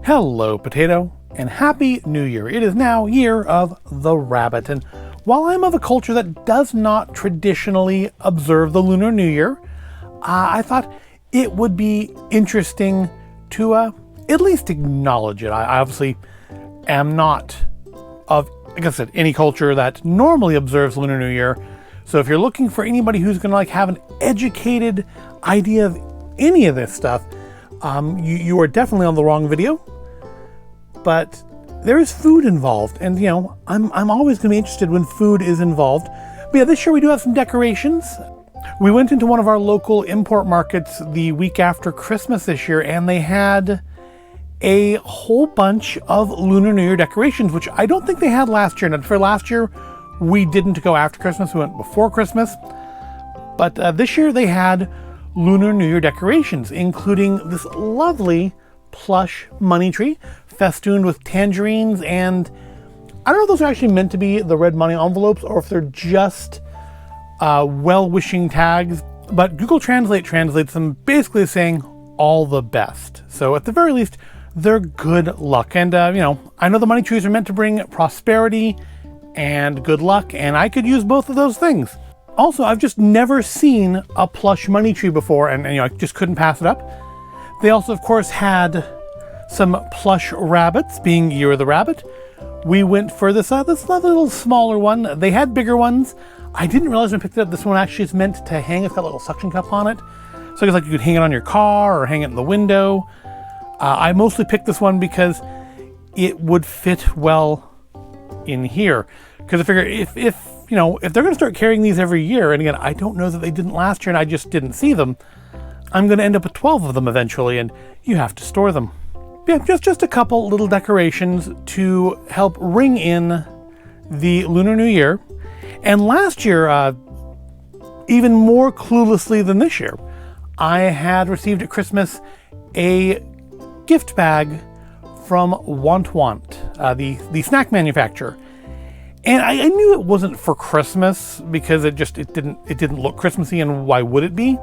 Hello, Potato, and Happy New Year. It is now Year of the Rabbit, and while I'm of a culture that does not traditionally observe the Lunar New Year, I thought it would be interesting to at least acknowledge it. I obviously am not of, like I said, any culture that normally observes Lunar New Year, so if you're looking for anybody who's going to have an educated idea of any of this stuff, you are definitely on the wrong video. But there is food involved, and I'm always going to be interested when food is involved. But yeah, this year we do have some decorations. We went into one of our local import markets the week after Christmas this year, and they had a whole bunch of Lunar New Year decorations, which I don't think they had last year. And for last year, we didn't go after Christmas, we went before Christmas. But this year they had Lunar New Year decorations, including this lovely plush money tree festooned with tangerines, and I don't know if those are actually meant to be the red money envelopes or if they're just well-wishing tags, but Google Translate translates them basically saying all the best. So at the very least, they're good luck. And I know the money trees are meant to bring prosperity and good luck, and I could use both of those things. Also, I've just never seen a plush money tree before, and I just couldn't pass it up. They also, of course, had some plush rabbits, being Year of the Rabbit. We went for this little smaller one. They had bigger ones. I didn't realize when I picked it up, this one actually is meant to hang. It's got a little suction cup on it. So I guess like you could hang it on your car or hang it in the window. I mostly picked this one because it would fit well in here. Because I figure if they're going to start carrying these every year, and again, I don't know that they didn't last year and I just didn't see them, I'm going to end up with 12 of them eventually, and you have to store them. Yeah, just a couple little decorations to help ring in the Lunar New Year. And last year, even more cluelessly than this year, I had received at Christmas a gift bag from Want, the snack manufacturer. And I knew it wasn't for Christmas because it didn't look Christmassy, and why would it be?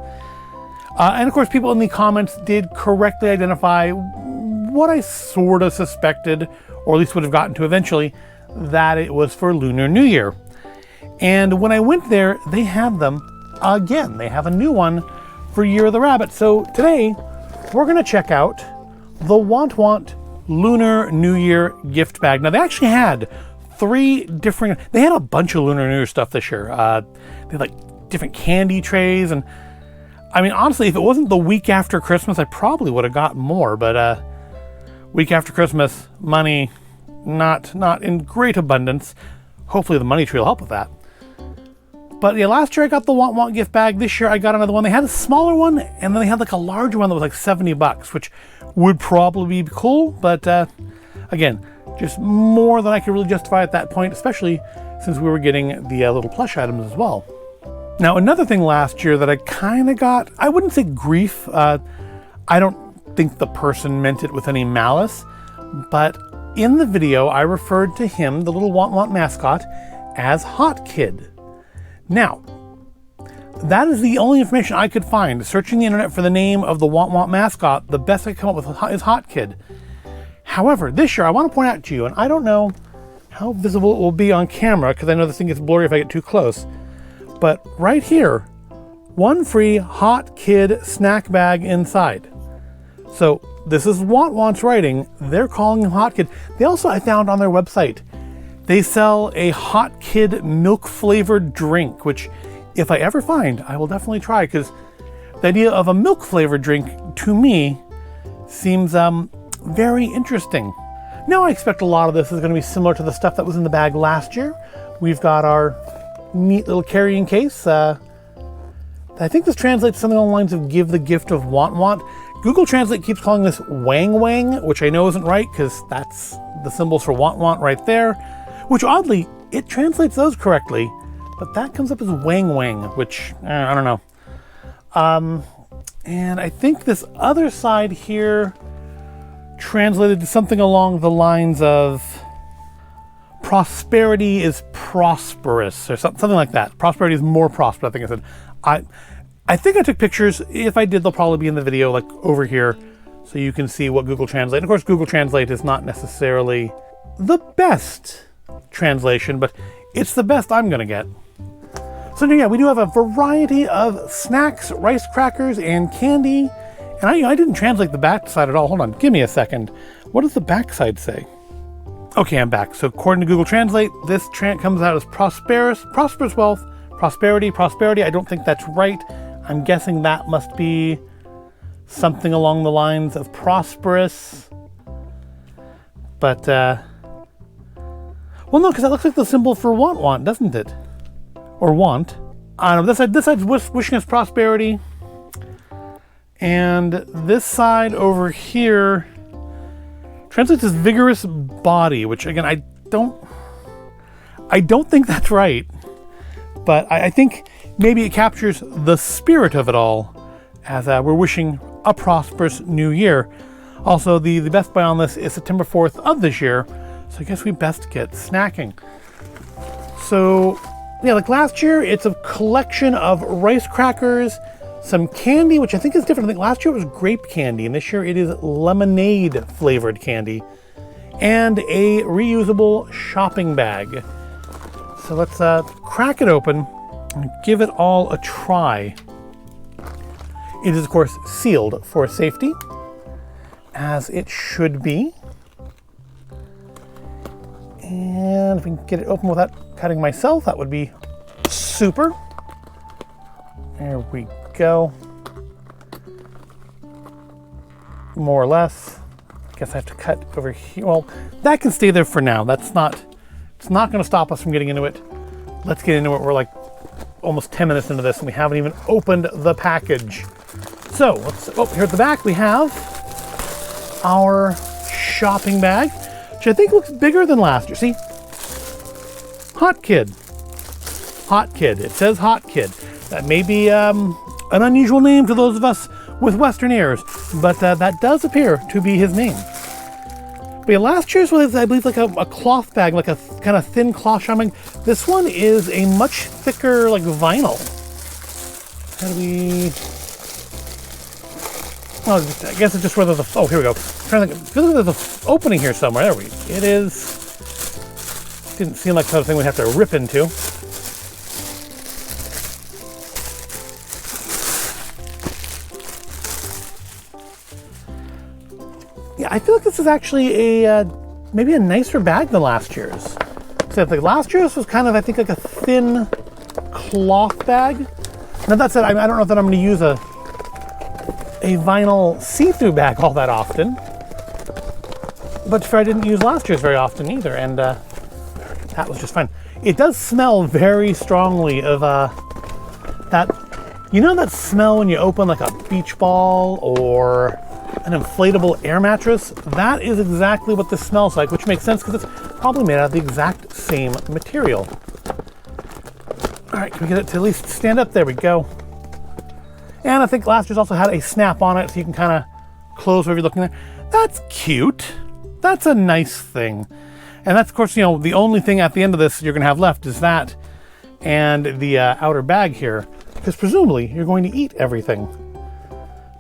And of course, people in the comments did correctly identify what I sort of suspected, or at least would have gotten to eventually, that it was for Lunar New Year. And when I went there, they had them again. They have a new one for Year of the Rabbit. So today, we're going to check out the Want Lunar New Year gift bag. Now, they actually had they had a bunch of Lunar New Year stuff this year. They had like different candy trays, and I mean, honestly, if it wasn't the week after Christmas, I probably would have gotten more, but week after Christmas, money not in great abundance. Hopefully the money tree will help with that. But yeah, last year I got the Want gift bag. This year I got another one. They had a smaller one, and then they had like a larger one that was like $70, which would probably be cool, but again, just more than I could really justify at that point, especially since we were getting the little plush items as well. Now, another thing last year that I kind of got, I wouldn't say grief. I don't think the person meant it with any malice, but in the video, I referred to him, the little Want mascot, as Hot Kid. Now, that is the only information I could find. Searching the internet for the name of the Want mascot, the best I could come up with is Hot Kid. However, this year, I want to point out to you, and I don't know how visible it will be on camera, because I know this thing gets blurry if I get too close, but right here, one free Hot Kid snack bag inside. So this is Want's writing. They're calling him Hot Kid. They also, I found on their website, they sell a Hot Kid milk flavored drink, which if I ever find, I will definitely try, because the idea of a milk flavored drink to me seems very interesting. Now I expect a lot of this is going to be similar to the stuff that was in the bag last year. We've got our neat little carrying case. I think this translates something along the lines of give the gift of Want. Google Translate keeps calling this Wang, which I know isn't right because that's the symbols for Want right there, which oddly, it translates those correctly, but that comes up as Wang, which I don't know. And I think this other side here translated to something along the lines of prosperity is prosperous, or something like that. Prosperity is more prosperous, I think I said. I think I took pictures. If I did, they'll probably be in the video, like over here. so you can see what Google Translate. And of course, Google Translate is not necessarily the best translation, but it's the best I'm gonna get. So yeah, we do have a variety of snacks, rice crackers, and candy. And I didn't translate the backside at all. Hold on, give me a second. What does the backside say? Okay, I'm back. So according to Google Translate, this comes out as prosperous wealth, prosperity. I don't think that's right. I'm guessing that must be something along the lines of prosperous. But, well, no, because that looks like the symbol for want, doesn't it? Or want. I don't know, this side's wishing us prosperity. And this side over here translates as vigorous body, which again, I don't think that's right. But I think maybe it captures the spirit of it all, as we're wishing a prosperous new year. Also, the Best Buy on this is September 4th of this year, so I guess we best get snacking. So, yeah, like last year, it's a collection of rice crackers, some candy, which I think is different. I think last year it was grape candy, and this year it is lemonade flavored candy, and a reusable shopping bag. So let's crack it open and give it all a try. It is, of course, sealed for safety, as it should be. And if we can get it open without cutting myself, that would be super. There we go. More or less. I guess I have to cut over here. Well, that can stay there for now. It's not going to stop us from getting into it. Let's get into it. We're like almost 10 minutes into this and we haven't even opened the package. So here at the back we have our shopping bag, which I think looks bigger than last year. See? Hot Kid. It says Hot Kid. That may be an unusual name to those of us with Western ears, but that does appear to be his name. But yeah, last year's was, I believe, like a cloth bag, like a kind of thin cloth shopping. This one is a much thicker, like vinyl. How do we? Oh, I guess it's just where there's a. Oh, here we go. I'm trying to think. I feel like there's an opening here somewhere. There we go. It is. Didn't seem like the kind of thing we'd have to rip into. Yeah, I feel like this is actually a maybe a nicer bag than last year's. So like last year's was kind of, I think, like a thin cloth bag. Now that said, I don't know that I'm going to use a vinyl see-through bag all that often. But I didn't use last year's very often either, and that was just fine. It does smell very strongly of that, you know that smell when you open like a beach ball or an inflatable air mattress? That is exactly what this smells like, which makes sense because it's probably made out of the exact same material. All right, can we get it to at least stand up? There we go. And I think last year's also had a snap on it, so you can kind of close wherever you're looking there. That's cute. That's a nice thing. And that's, of course, you know, the only thing at the end of this you're going to have left is that and the outer bag here, because presumably you're going to eat everything.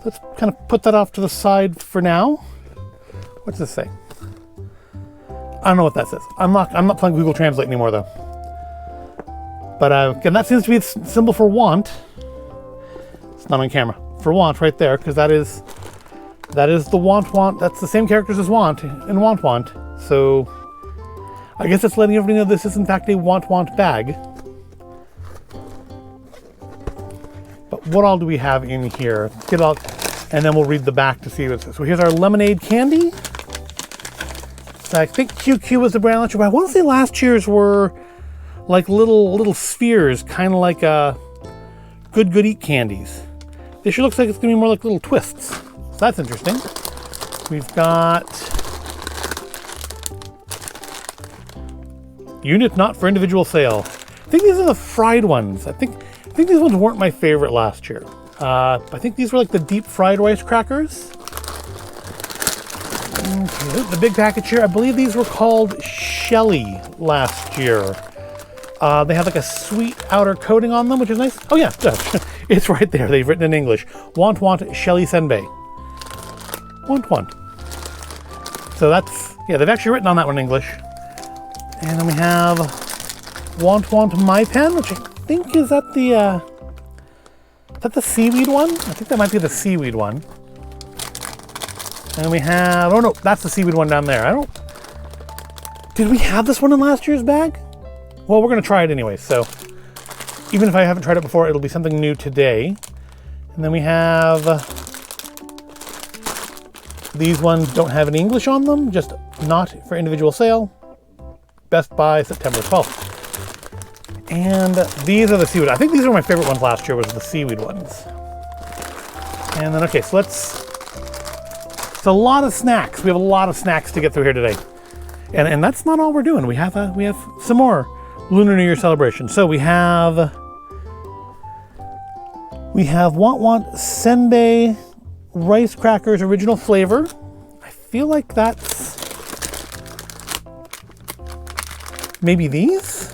Let's kind of put that off to the side for now. What's this say? I don't know what that says. I'm not playing Google Translate anymore though. But again, that seems to be the symbol for want. It's not on camera. For want right there, because that is the want. That's the same characters as want and want. So I guess it's letting everybody know this is in fact a want bag. But what all do we have in here? Let's get out, and then we'll read the back to see what it says. So here's our lemonade candy. So I think QQ was the brand last year, but I want to say last year's were like little spheres, kind of like good eat candies. This year looks like it's gonna be more like little twists. So that's interesting. We've got unit not for individual sale. I think these are the fried ones. I think these ones weren't my favorite last year. I think these were like the deep fried rice crackers. Okay, the big package here, I believe these were called Shelly last year. They have like a sweet outer coating on them, which is nice. Oh yeah, it's right there. They've written in English. Want Shelly Senbei. Want. So that's, yeah, they've actually written on that one in English. And then we have Want My Pen, which I think is that the seaweed one? I think that might be the seaweed one. And we have, oh no, that's the seaweed one down there. Did we have this one in last year's bag? Well, we're gonna try it anyway, so even if I haven't tried it before, it'll be something new today. And then we have, these ones don't have any English on them, just not for individual sale. Best by September 12th. And these are the seaweed. I think these were my favorite ones last year, was the seaweed ones. And then, okay, so it's a lot of snacks. We have a lot of snacks to get through here today. And that's not all we're doing. We have some more Lunar New Year celebration. So we have Want Senbei Rice Crackers original flavor. I feel like that's maybe these?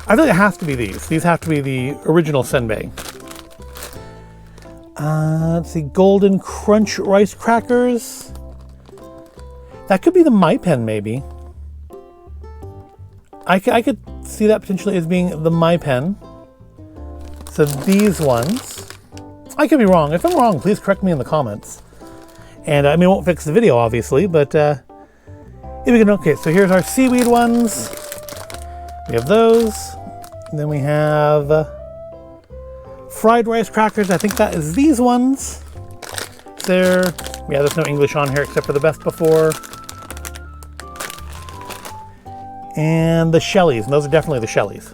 I feel like it has to be these. These have to be the original Senbei. Let's see, Golden Crunch Rice Crackers. That could be the My Pen, maybe. I could see that potentially as being the My Pen. So these ones. I could be wrong. If I'm wrong, please correct me in the comments. And I mean, it won't fix the video, obviously, but if we can, okay, so here's our seaweed ones. We have those. And then we have fried rice crackers. I think that is these ones. There's no English on here except for the best before. And the Shellies, and those are definitely the Shellies.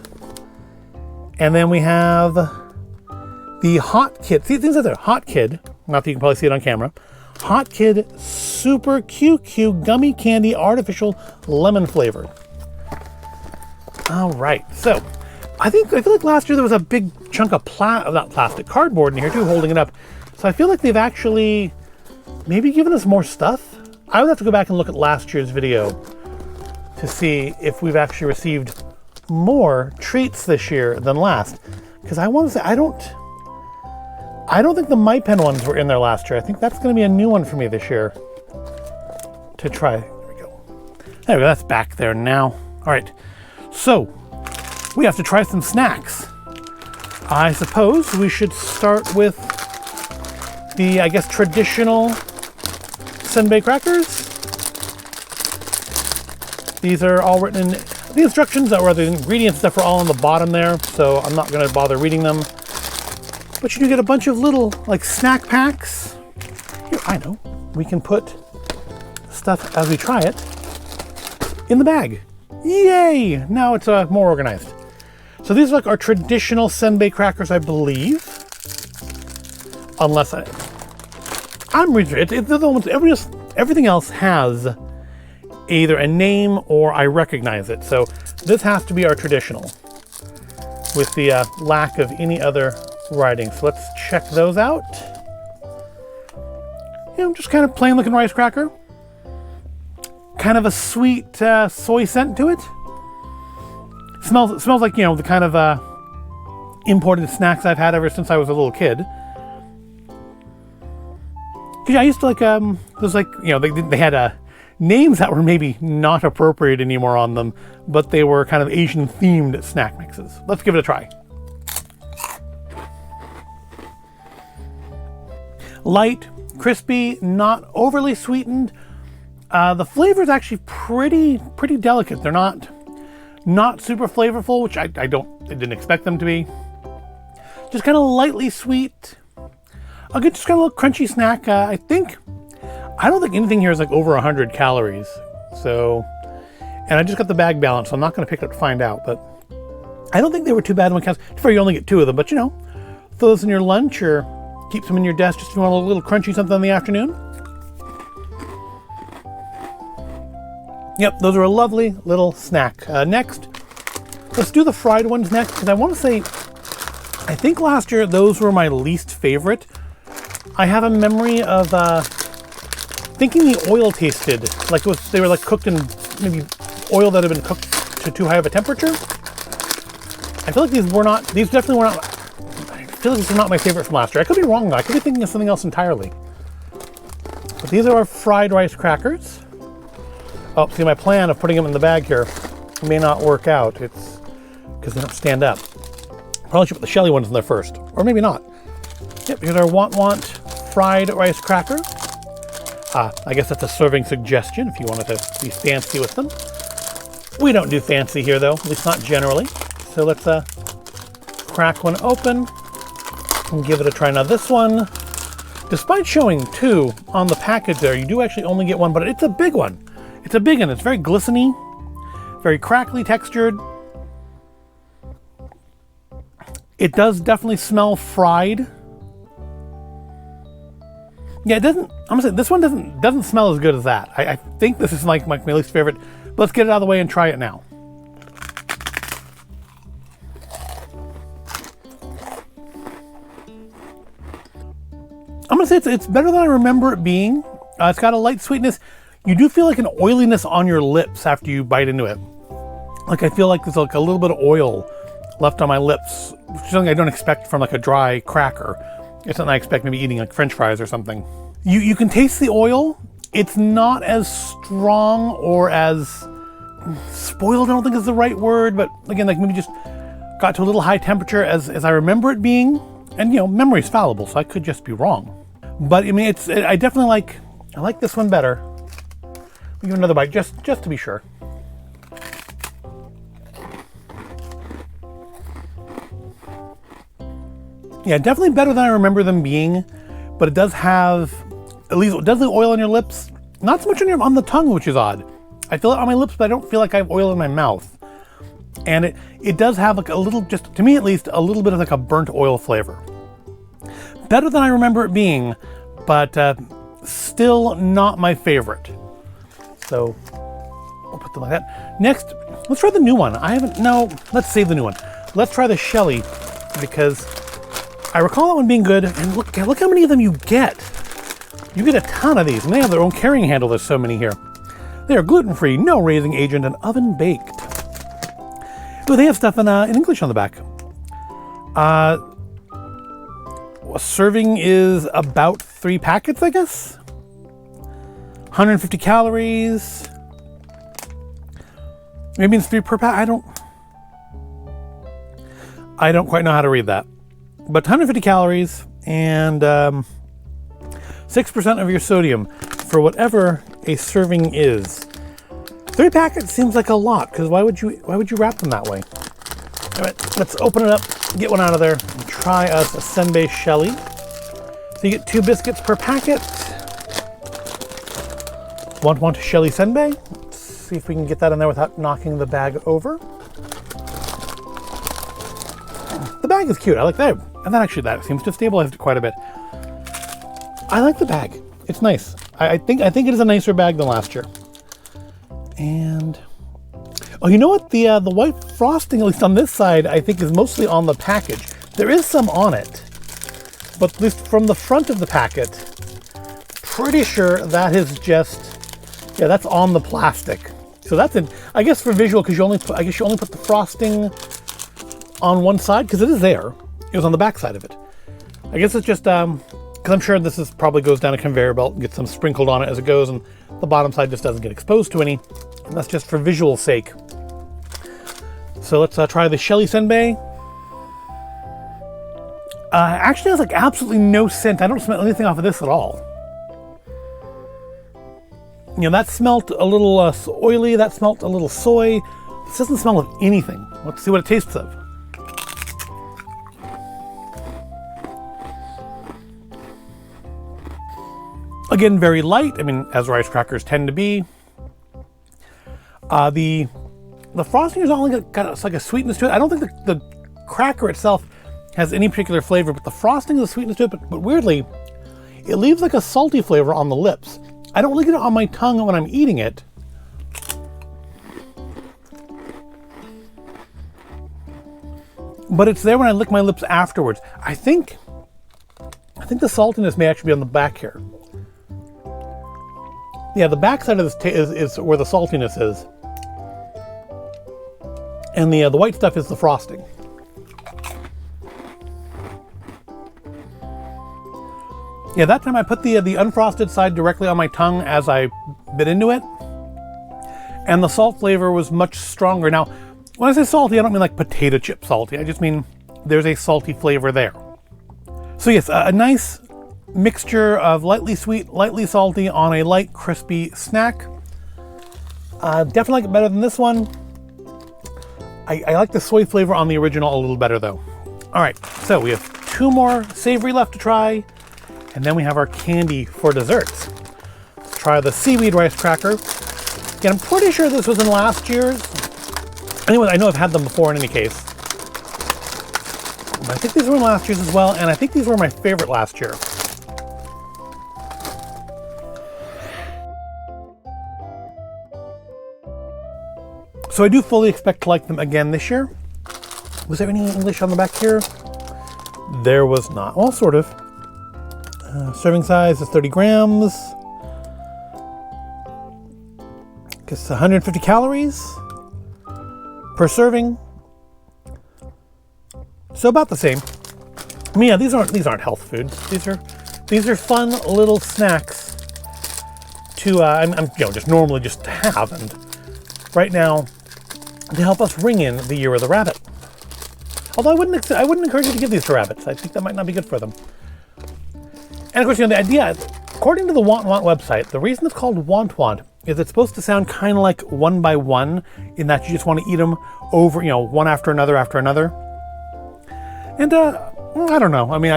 And then we have the Hot Kid. See, things like that. Hot Kid. Not that you can probably see it on camera. Hot Kid Super QQ Gummy Candy Artificial Lemon Flavor. All right, so I feel like last year there was a big chunk of not plastic, cardboard in here too, holding it up. So I feel like they've actually maybe given us more stuff. I would have to go back and look at last year's video to see if we've actually received more treats this year than last. Because I want to say, I don't think the My Pen ones were in there last year. I think that's going to be a new one for me this year to try. There we go. There we go, that's back there now. All right, so we have to try some snacks. I suppose we should start with the, I guess, traditional Senbei crackers. These are all written in, the instructions, or the ingredients stuff are all on the bottom there, so I'm not going to bother reading them. But you do get a bunch of little, like, snack packs. Here, I know, we can put stuff as we try it in the bag. Yay! Now it's more organized. So these are like our traditional Senbei crackers, I believe. Unless I'm reading it. It's the ones, everything else has either a name or I recognize it. So this has to be our traditional with the lack of any other writing. So let's check those out. You know, just kind of plain looking rice cracker. Kind of a sweet soy scent to it. Smells like, you know, the kind of imported snacks I've had ever since I was a little kid. Cause yeah, I used to like it was like, you know, they had names that were maybe not appropriate anymore on them, but they were kind of Asian themed snack mixes. Let's give it a try. Light, crispy, not overly sweetened. The flavor is actually pretty delicate. They're not super flavorful, which I didn't expect them to be. Just kind of lightly sweet. A good, just kind of a little crunchy snack. I don't think anything here is like over 100 calories. So, and I just got the bag balance, so I'm not going to pick it up to find out. But I don't think they were too bad when it counts. Before you only get 2 of them, but you know, throw those in your lunch or keep them in your desk just if you want a little crunchy something in the afternoon. Yep, those are a lovely little snack. Next, let's do the fried ones next, because I want to say, I think last year those were my least favorite. I have a memory of thinking the oil tasted like they were like cooked in maybe oil that had been cooked to too high of a temperature. I feel like these definitely were not feel like this is not my favorite from last year. I could be wrong though. I could be thinking of something else entirely. But these are our fried rice crackers. Oh, see, my plan of putting them in the bag here may not work out. It's because they don't stand up. Probably should put the Shelly ones in there first, or maybe not. Yep, here's our Want fried rice cracker. I guess that's a serving suggestion if you wanted to be fancy with them. We don't do fancy here though, at least not generally. So let's crack one open and give it a try. Now this one, despite showing 2 on the package there, you do actually only get 1, but it's a big one. It's a big one. It's very glistening, very crackly textured. It does definitely smell fried. Yeah, it doesn't. I'm gonna say this one doesn't smell as good as that. I think this is like my least favorite. But let's get it out of the way and try it now. I'm gonna say it's better than I remember it being. It's got a light sweetness. You do feel like an oiliness on your lips after you bite into it. Like I feel like there's like a little bit of oil left on my lips, which is something I don't expect from like a dry cracker. It's something I expect maybe eating like French fries or something. You can taste the oil. It's not as strong or as spoiled, I don't think is the right word, but again, like maybe just got to a little high temperature as I remember it being. And you know, memory's fallible, so I could just be wrong. But I mean, I definitely I like this one better. I'll give it another bite just to be sure. Yeah, definitely better than I remember them being, but it does have, at least it does the oil on your lips. Not so much on the tongue, which is odd. I feel it on my lips, but I don't feel like I have oil in my mouth. And it does have like a little, just to me at least, a little bit of like a burnt oil flavor. Better than I remember it being, but still not my favorite. So we'll put them like that. Next, let's try the new one. Let's save the new one. Let's try the Shelly, because I recall that one being good, and look how many of them you get. You get a ton of these, and they have their own carrying handle. There's so many here. They are gluten-free, no raising agent, and oven-baked. Oh, they have stuff in English on the back. A serving is about 3 packets, I guess. 150 calories. Maybe it's 3 per pack. I don't quite know how to read that. But 150 calories and 6% of your sodium for whatever a serving is. 3 packets seems like a lot, because why would you wrap them that way? All right, let's open it up, get one out of there, and try us a Senbei Shelly. So you get 2 biscuits per packet. Want Shelly Senbei? Let's see if we can get that in there without knocking the bag over. The bag is cute. I like that. And then actually that seems to have stabilized it quite a bit. I like the bag. It's nice. I think it is a nicer bag than last year. And oh, you know what? The white frosting, at least on this side, I think is mostly on the package. There is some on it, but at least from the front of the packet, pretty sure that is just, yeah, that's on the plastic. So that's in, I guess for visual, because you only put the frosting on one side, because it is there. It was on the back side of it. I guess it's just because I'm sure this is probably goes down a conveyor belt and gets some sprinkled on it as it goes, and the bottom side just doesn't get exposed to any, and that's just for visual sake. So let's try the Shelly Senbei. Actually has like absolutely no scent. I don't smell anything off of this at all. You know, that smelled a little oily, that smelled a little soy. This doesn't smell of anything. Let's see what it tastes of. Again, very light. I mean, as rice crackers tend to be. The frosting is only got like a sweetness to it. I don't think the cracker itself has any particular flavor, but the frosting has a sweetness to it. But weirdly, it leaves like a salty flavor on the lips. I don't really get it on my tongue when I'm eating it. But it's there when I lick my lips afterwards. I think the saltiness may actually be on the back here. Yeah, the back side of this is where the saltiness is. And the white stuff is the frosting. Yeah, that time I put the unfrosted side directly on my tongue as I bit into it, and the salt flavor was much stronger. Now, when I say salty, I don't mean like potato chip salty. I just mean there's a salty flavor there. So yes, a nice mixture of lightly sweet, lightly salty on a light, crispy snack. Definitely like it better than this one. I like the soy flavor on the original a little better though. All right, so we have 2 more savory left to try, and then we have our candy for desserts. Let's try the seaweed rice cracker. Again, I'm pretty sure this was in last year's. Anyway, I know I've had them before in any case. But I think these were in last year's as well, and I think these were my favorite last year. So I do fully expect to like them again this year. Was there any English on the back here? There was not. Well, sort of. Serving size is 30 grams. Guess 150 calories per serving. So about the same. I mean, yeah, these aren't health foods. These are fun little snacks to I'm just normally just to have, and right now to help us ring in the year of the rabbit. Although I wouldn't encourage you to give these to rabbits. I think that might not be good for them. And of course, the idea, according to the Want Want website, the reason it's called Want Want is it's supposed to sound kind of like one by one, in that you just want to eat them over, one after another after another. And I don't know. I mean,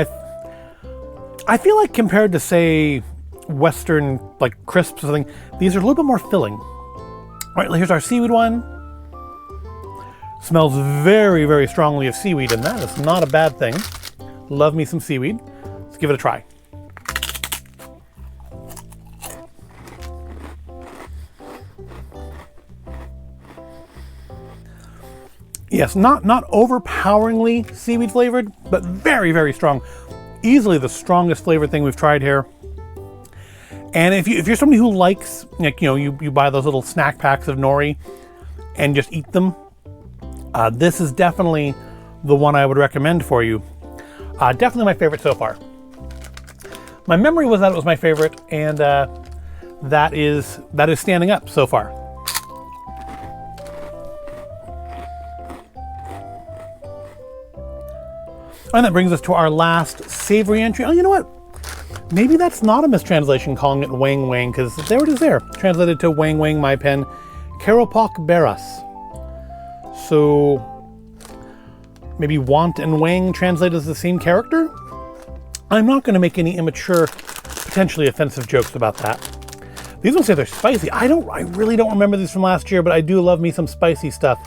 I feel like compared to, say, Western like crisps or something, these are a little bit more filling. All right, here's our seaweed one. Smells very, very strongly of seaweed, and that is not a bad thing. Love me some seaweed. Let's give it a try. Yes, not overpoweringly seaweed flavored, but very, very strong. Easily the strongest flavored thing we've tried here. And if you're somebody who likes, you buy those little snack packs of nori and just eat them, this is definitely the one I would recommend for you. Definitely my favorite so far. My memory was that it was my favorite, and that is standing up so far. And that brings us to our last savory entry. Oh, you know what? Maybe that's not a mistranslation calling it Wang Wang, because there it is there. Translated to Wang Wang, my pen. Karopak Beras. So maybe Want and Wang translated as the same character? I'm not going to make any immature, potentially offensive jokes about that. These ones say they're spicy. I really don't remember these from last year, but I do love me some spicy stuff.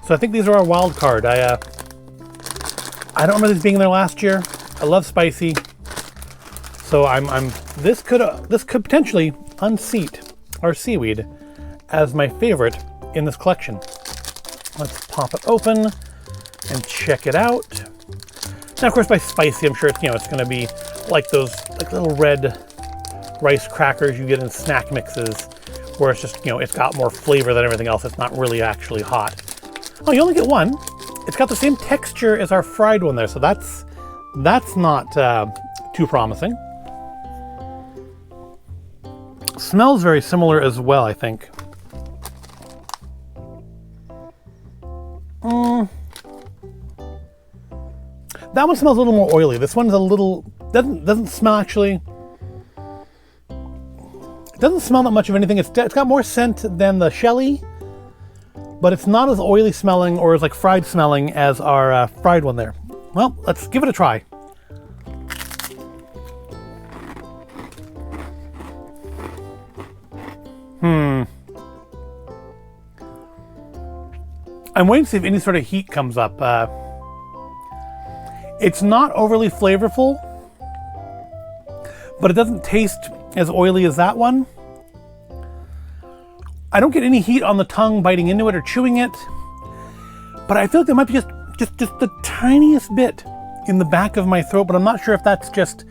So I think these are our wild card. I don't remember these being there last year. I love spicy. So this could potentially unseat our seaweed as my favorite in this collection. Let's pop it open and check it out. Now, of course, by spicy, I'm sure it's going to be like those little red rice crackers you get in snack mixes, where it's just it's got more flavor than everything else. It's not really actually hot. Oh, you only get one. It's got the same texture as our fried one there, so that's not too promising. Smells very similar as well, I think. That one smells a little more oily. This one's a little doesn't smell actually. It doesn't smell that much of anything. It's got more scent than the Shelly, but it's not as oily smelling or as like fried smelling as our fried one there. Well, let's give it a try. I'm waiting to see if any sort of heat comes up. It's not overly flavorful, but it doesn't taste as oily as that one. I don't get any heat on the tongue biting into it or chewing it, but I feel like there might be just the tiniest bit in the back of my throat, but I'm not sure if that's just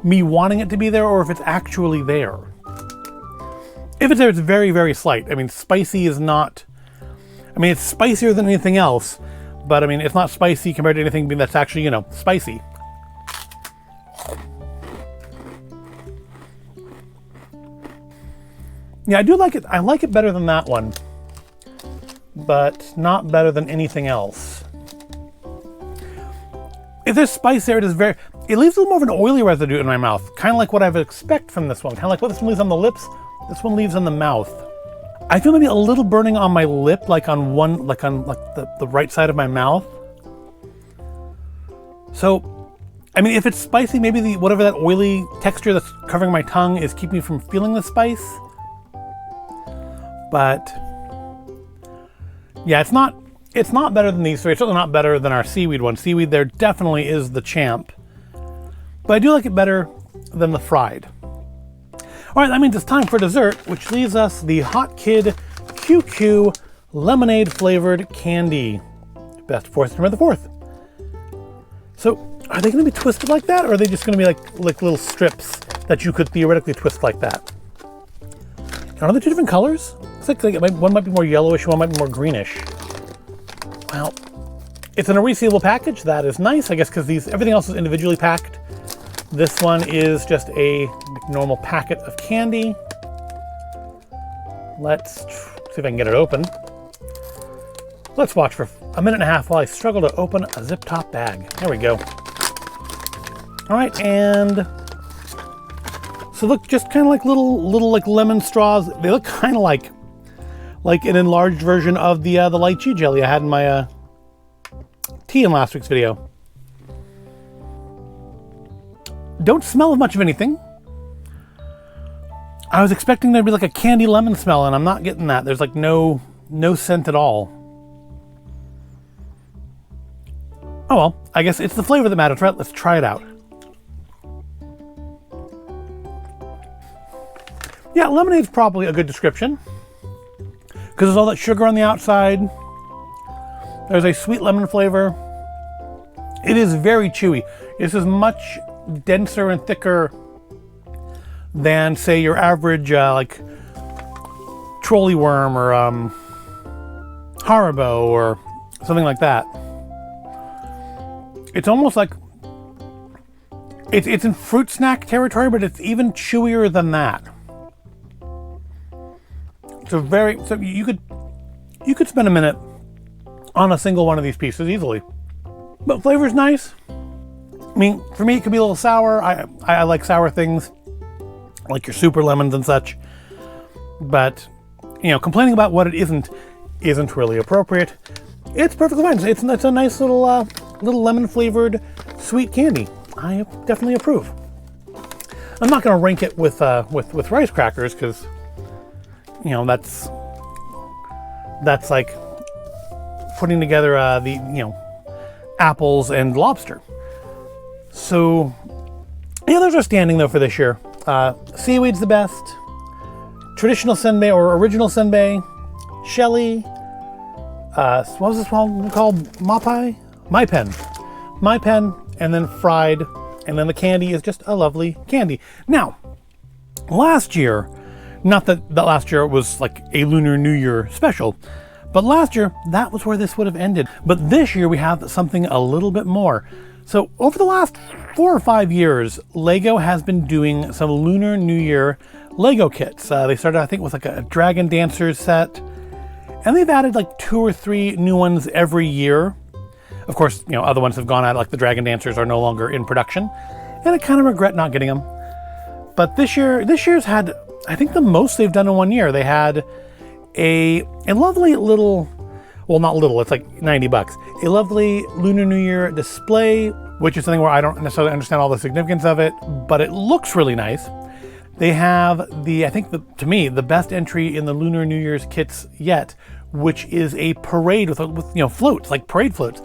me wanting it to be there or if it's actually there. If it's there, it's very, very slight. I mean, spicy is not... I mean, it's spicier than anything else, but I mean, it's not spicy compared to anything that's actually, spicy. Yeah, I do like it. I like it better than that one, but not better than anything else. If there's spice there, it leaves a little more of an oily residue in my mouth, kind of like what I would expect from this one. Kind of like what this one leaves on the lips, this one leaves on the mouth. I feel maybe a little burning on my lip, like on the right side of my mouth. So, I mean, if it's spicy, maybe whatever that oily texture that's covering my tongue is keeping me from feeling the spice. But yeah, it's not better than these three. It's certainly not better than our seaweed one. Seaweed there definitely is the champ. But I do like it better than the fried. All right, that means it's time for dessert, which leaves us the Hot Kid QQ lemonade flavored candy. Best before September the 4th. So are they going to be twisted like that, or are they just going to be like little strips that you could theoretically twist like that? And are they two different colors? Looks like one might be more yellowish, one might be more greenish. Well, it's in a resealable package. That is nice, I guess, because everything else is individually packed. This one is just a normal packet of candy. Let's see if I can get it open. Let's watch for a minute and a half while I struggle to open a zip top bag. There we go. All right, and so look, just kind of like little like lemon straws. They look kind of like an enlarged version of the lychee jelly I had in my tea in last week's video. Don't smell of much of anything. I was expecting there to be like a candy lemon smell, and I'm not getting that. There's like no scent at all. Oh well, I guess it's the flavor that matters, right? Let's try it out. Yeah, lemonade's probably a good description, because there's all that sugar on the outside. There's a sweet lemon flavor. It is very chewy. This is much denser and thicker than, say, your average like trolley worm or Haribo or something like that. It's almost like it's in fruit snack territory, but it's even chewier than that. So you could spend a minute on a single one of these pieces easily. But flavor's nice. I mean, for me, it could be a little sour. I like sour things, like your super lemons and such. But, complaining about what it isn't really appropriate. It's perfectly fine. It's a nice little lemon flavored sweet candy. I definitely approve. I'm not going to rank it with rice crackers, because that's like putting together the apples and lobster. So the others are standing though for this year. Seaweed's the best. Traditional senbei or original senbei, shelly. What was this one called? Mappai? Maipen, and then fried, and then the candy is just a lovely candy. Now, last year, not that last year was like a Lunar New Year special, but last year, that was where this would have ended. But this year, we have something a little bit more. So over the last 4 or 5 years, LEGO has been doing some Lunar New Year LEGO kits. They started, I think, with like a Dragon Dancers set, and they've added like 2 or 3 new ones every year. Of course, other ones have gone out, like the Dragon Dancers are no longer in production, and I kind of regret not getting them. But this year's had, I think, the most they've done in 1 year. They had a lovely little, well, not little, it's like $90. A lovely Lunar New Year display, which is something where I don't necessarily understand all the significance of it, but it looks really nice. They have to me, the best entry in the Lunar New Year's kits yet, which is a parade with floats, like parade floats.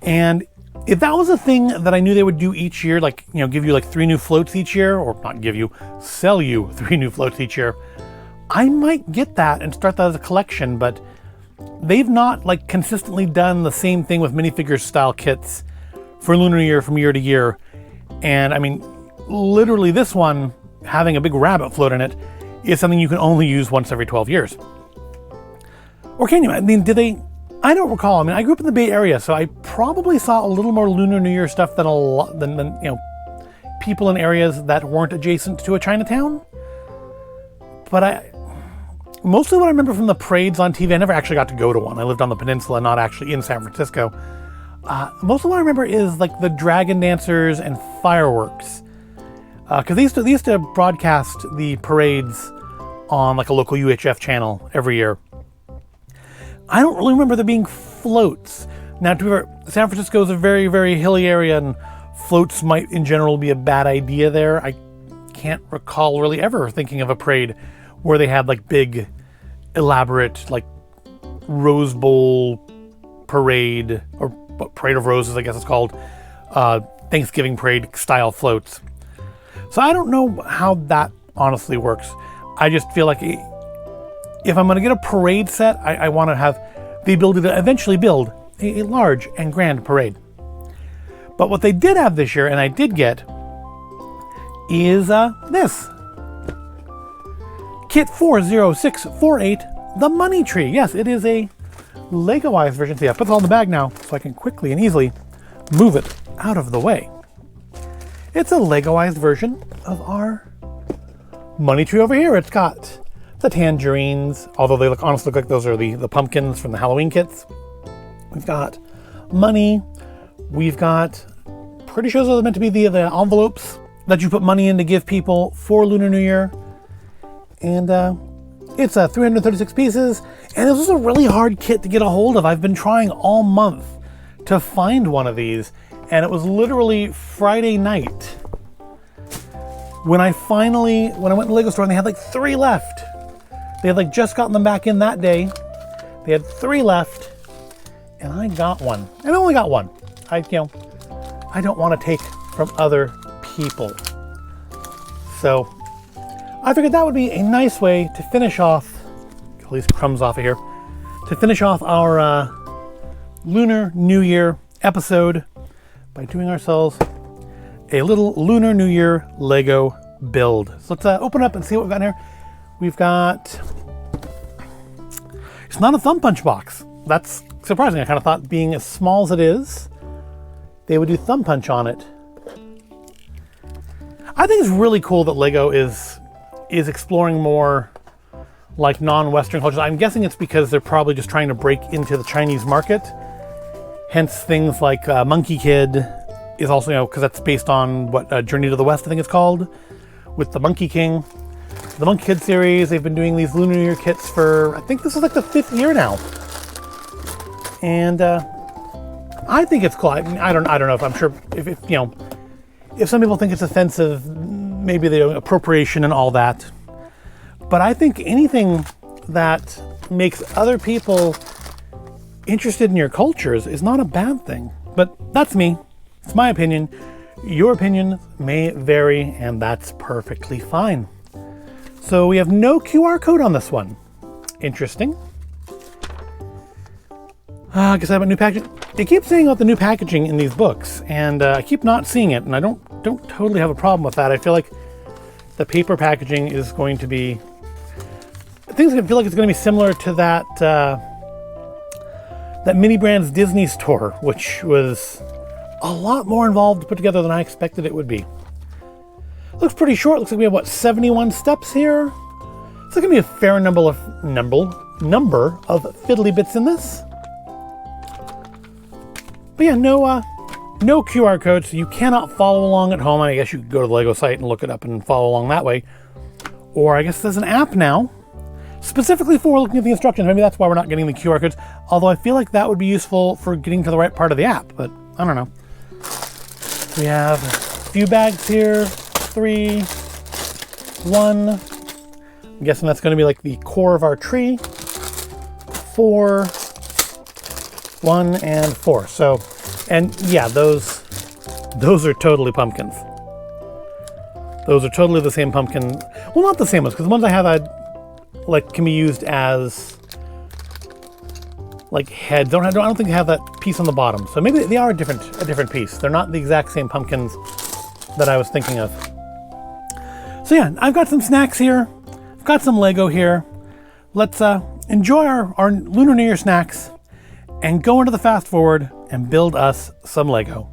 And if that was a thing that I knew they would do each year, like, give you like 3 new floats each year, or not give you, sell you 3 new floats each year, I might get that and start that as a collection. But they've not like consistently done the same thing with minifigures style kits for Lunar New Year from year to year. And I mean, literally this one having a big rabbit float in it is something you can only use once every 12 years. Or can you? I mean, did they? I don't recall. I mean, I grew up in the Bay Area, so I probably saw a little more Lunar New Year stuff than people in areas that weren't adjacent to a Chinatown. But mostly what I remember from the parades on TV. I never actually got to go to one. I lived on the peninsula, not actually in San Francisco. Most of what I remember is like the dragon dancers and fireworks. Because they used to broadcast the parades on like a local UHF channel every year. I don't really remember there being floats. Now, to be fair, San Francisco is a very, very hilly area, and floats might in general be a bad idea there. I can't recall really ever thinking of a parade where they had like big, elaborate, like Rose Bowl parade, or Parade of Roses, I guess it's called, Thanksgiving parade style floats. So I don't know how that honestly works. I just feel like if I'm going to get a parade set, I want to have the ability to eventually build a large and grand parade. But what they did have this year, and I did get, is this. Kit 40648, the Money Tree. Yes, it is a Lego-ized version. So yeah, I put it all in the bag now so I can quickly and easily move it out of the way. It's a Lego-ized version of our Money Tree over here. It's got the tangerines, although they honestly look like those are the pumpkins from the Halloween kits. We've got money. We've got, pretty sure those are meant to be the envelopes that you put money in to give people for Lunar New Year. And it's 336 pieces. And this was a really hard kit to get a hold of. I've been trying all month to find one of these. And it was literally Friday night when I went to the Lego store and they had like 3 left. They had like just gotten them back in that day. They had 3 left. And I got one. And I only got one. I don't want to take from other people. So I figured that would be a nice way to finish off, get all these crumbs off of here, to finish off our Lunar New Year episode by doing ourselves a little Lunar New Year Lego build. So let's open up and see what we've got in here. We've got, it's not a thumb punch box. That's surprising. I kind of thought, being as small as it is, they would do thumb punch on it. I think it's really cool that Lego is exploring more like non-Western cultures. I'm guessing it's because they're probably just trying to break into the Chinese market. Hence things like Monkey Kid is also, because that's based on what Journey to the West, I think it's called, with the Monkey King. The Monkey Kid series, they've been doing these Lunar New Year kits for, I think this is like the 5th year now. And I think it's cool. I don't know if I'm sure if some people think it's offensive, maybe the appropriation and all that. But I think anything that makes other people interested in your cultures is not a bad thing. But that's me. It's my opinion. Your opinion may vary, and that's perfectly fine. So we have no QR code on this one. Interesting. I guess I have a new packaging. They keep saying about the new packaging in these books, and I keep not seeing it, and I don't totally have a problem with that. I feel like the paper packaging is going to be, things feel like it's going to be similar to that Mini Brands Disney store, which was a lot more involved to put together than I expected it would be. Looks pretty short. Looks like we have 71 steps here. It's going to be a fair number of fiddly bits in this. But yeah, no QR code, so you cannot follow along at home. I guess you could go to the Lego site and look it up and follow along that way. Or I guess there's an app now, specifically for looking at the instructions. Maybe that's why we're not getting the QR codes. Although I feel like that would be useful for getting to the right part of the app, but I don't know. We have a few bags here. 3, 1. I'm guessing that's going to be like the core of our tree. 4, 1, and 4. So, and yeah, those are totally pumpkins. Those are totally the same pumpkin. Well, not the same ones, because the ones I have can be used as like heads. I don't think they have that piece on the bottom. So maybe they are a different piece. They're not the exact same pumpkins that I was thinking of. So yeah, I've got some snacks here. I've got some Lego here. Let's enjoy our Lunar New Year snacks and go into the fast forward and build us some Lego.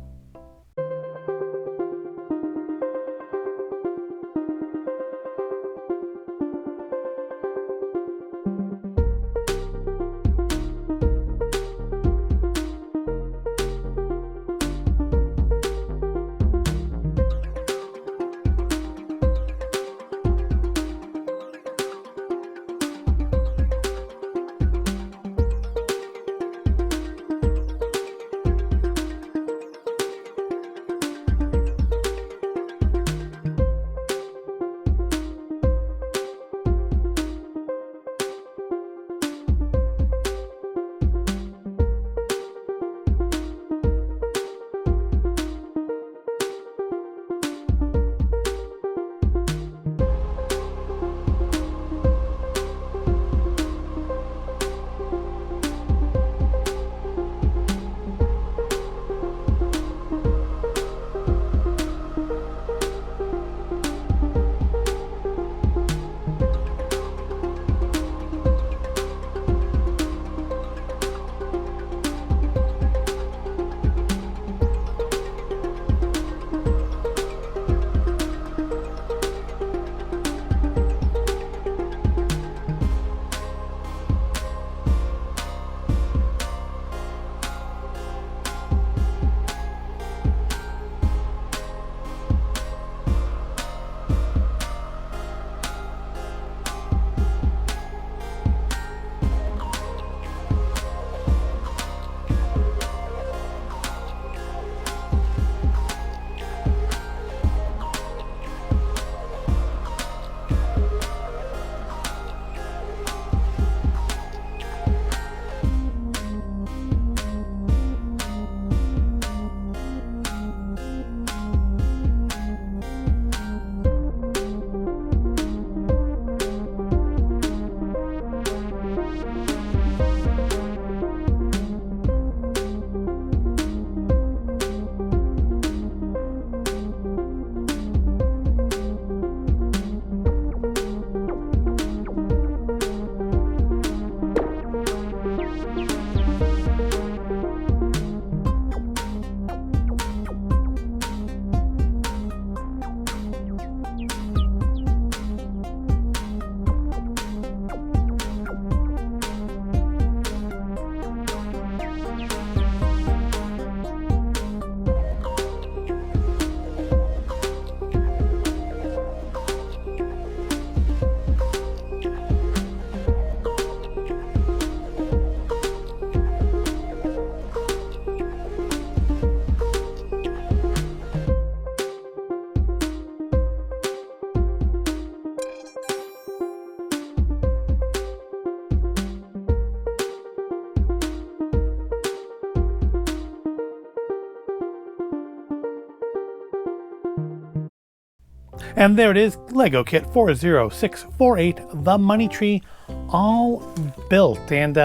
And there it is, Lego Kit 40648, the Money Tree, all built. And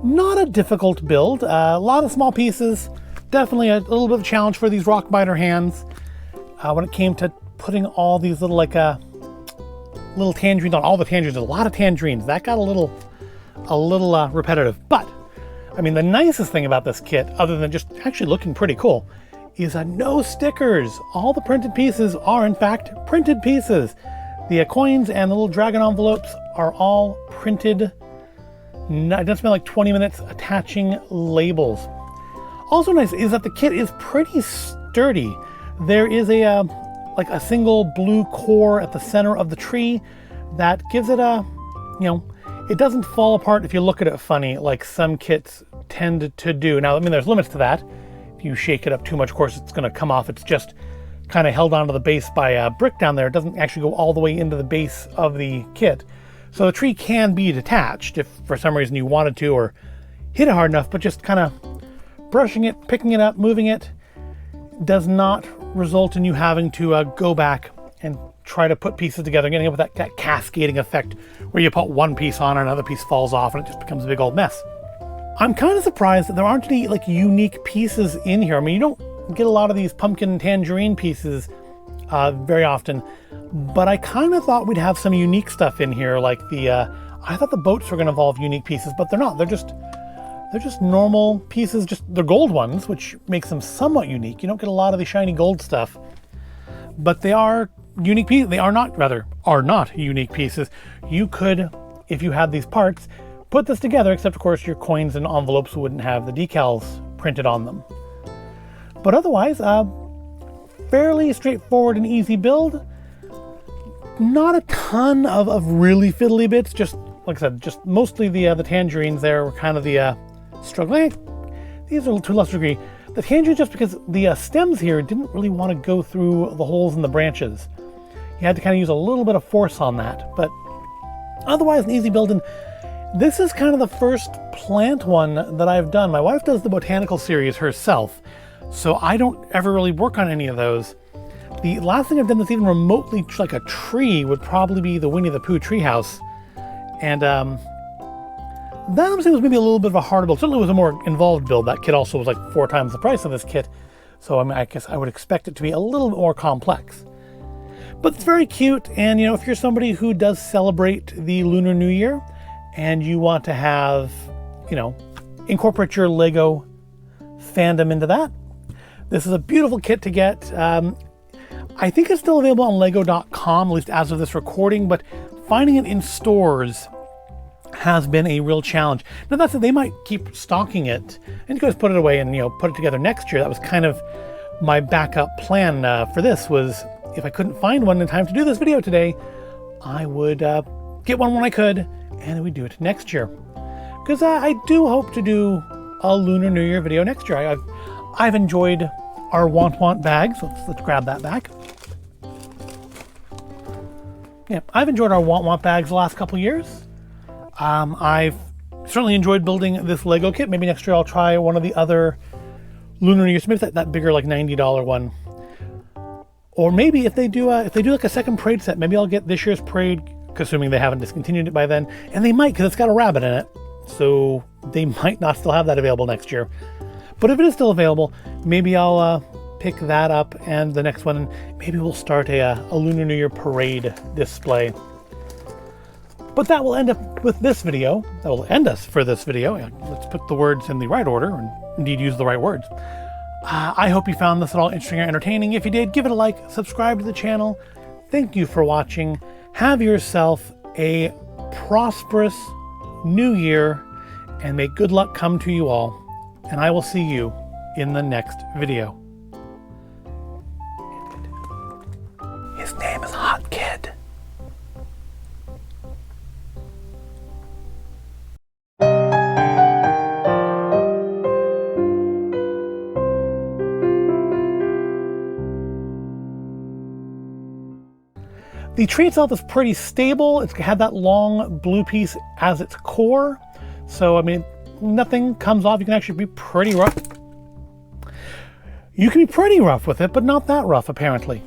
not a difficult build. A lot of small pieces. Definitely a little bit of a challenge for these rock biter hands. When it came to putting all these little little tangerines on all the tangerines, a lot of tangerines. That got a little repetitive. But I mean, the nicest thing about this kit, other than just actually looking pretty cool, is no stickers. All the printed pieces are in fact printed pieces. The coins and the little dragon envelopes are all printed. It doesn't spend like 20 minutes attaching labels. Also nice is that the kit is pretty sturdy. There is a single blue core at the center of the tree that gives it it doesn't fall apart if you look at it funny like some kits tend to do. Now, I mean, there's limits to that. If you shake it up too much, of course, it's going to come off. It's just kind of held onto the base by a brick down there. It doesn't actually go all the way into the base of the kit. So the tree can be detached if for some reason you wanted to or hit it hard enough, but just kind of brushing it, picking it up, moving it does not result in you having to go back and try to put pieces together, getting up with that cascading effect where you put one piece on and another piece falls off and it just becomes a big old mess. I'm kind of surprised that there aren't any unique pieces in here. I mean, you don't get a lot of these pumpkin tangerine pieces very often, but I kind of thought we'd have some unique stuff in here. Like I thought the boats were going to involve unique pieces, but they're not. They're just normal pieces, just they're gold ones, which makes them somewhat unique. You don't get a lot of the shiny gold stuff, but they are unique pieces. They are not unique pieces. You could, if you had these parts, put this together, except of course your coins and envelopes wouldn't have the decals printed on them. But otherwise, fairly straightforward and easy build. Not a ton of really fiddly bits, just like I said, just mostly the tangerines there were kind of the struggling. These are to a lesser degree. The tangerines, just because the stems here didn't really want to go through the holes in the branches. You had to kind of use a little bit of force on that, but otherwise an easy build. And this is kind of the first plant one that I've done. My wife does the botanical series herself, so I don't ever really work on any of those. The last thing I've done that's even remotely like a tree would probably be the Winnie the Pooh treehouse. And that obviously was maybe a little bit of a harder build. Certainly was a more involved build. That kit also was like 4 times the price of this kit. So I mean, I guess I would expect it to be a little bit more complex. But it's very cute. And if you're somebody who does celebrate the Lunar New Year and you want to have, incorporate your Lego fandom into that, this is a beautiful kit to get. I think it's still available on lego.com, at least as of this recording, but finding it in stores has been a real challenge. Now that said, they might keep stocking it and you guys put it away and put it together next year. That was kind of my backup plan for this, was if I couldn't find one in time to do this video today, I would get one when I could and we'd do it next year. Because I do hope to do a Lunar New Year video next year. I've enjoyed our Want bags. Let's grab that back. Yeah, I've enjoyed our Want bags the last couple years. I've certainly enjoyed building this Lego kit. Maybe next year I'll try one of the other Lunar New Years. Maybe that bigger, like $90 one. Or maybe if they do like a second parade set, maybe I'll get this year's parade, assuming they haven't discontinued it by then. And they might, because it's got a rabbit in it. So they might not still have that available next year. But if it is still available, maybe I'll pick that up and the next one, and maybe we'll start a Lunar New Year parade display. But that will end up with this video. That will end us for this video. Let's put the words in the right order and indeed use the right words. I hope you found this at all interesting or entertaining. If you did, give it a like, subscribe to the channel. Thank you for watching. Have yourself a prosperous new year and may good luck come to you all. And I will see you in the next video. His name is Hot Kid. The tree itself is pretty stable. It's had that long blue piece as its core. So, I mean, nothing comes off. You can actually be pretty rough. You can be pretty rough with it, but not that rough, apparently.